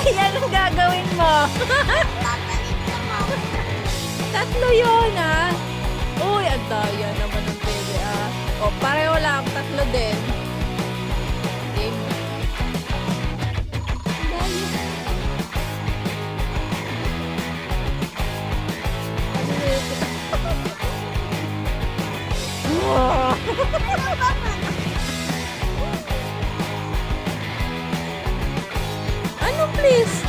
Yan ang gagawin mo. Papalit sa mouse. Tatlo yun, ha? Uy, ang daya naman ng pwede, ah. O, pareho lang. Tatlo din. Game. Daya. Wow. Ano, please?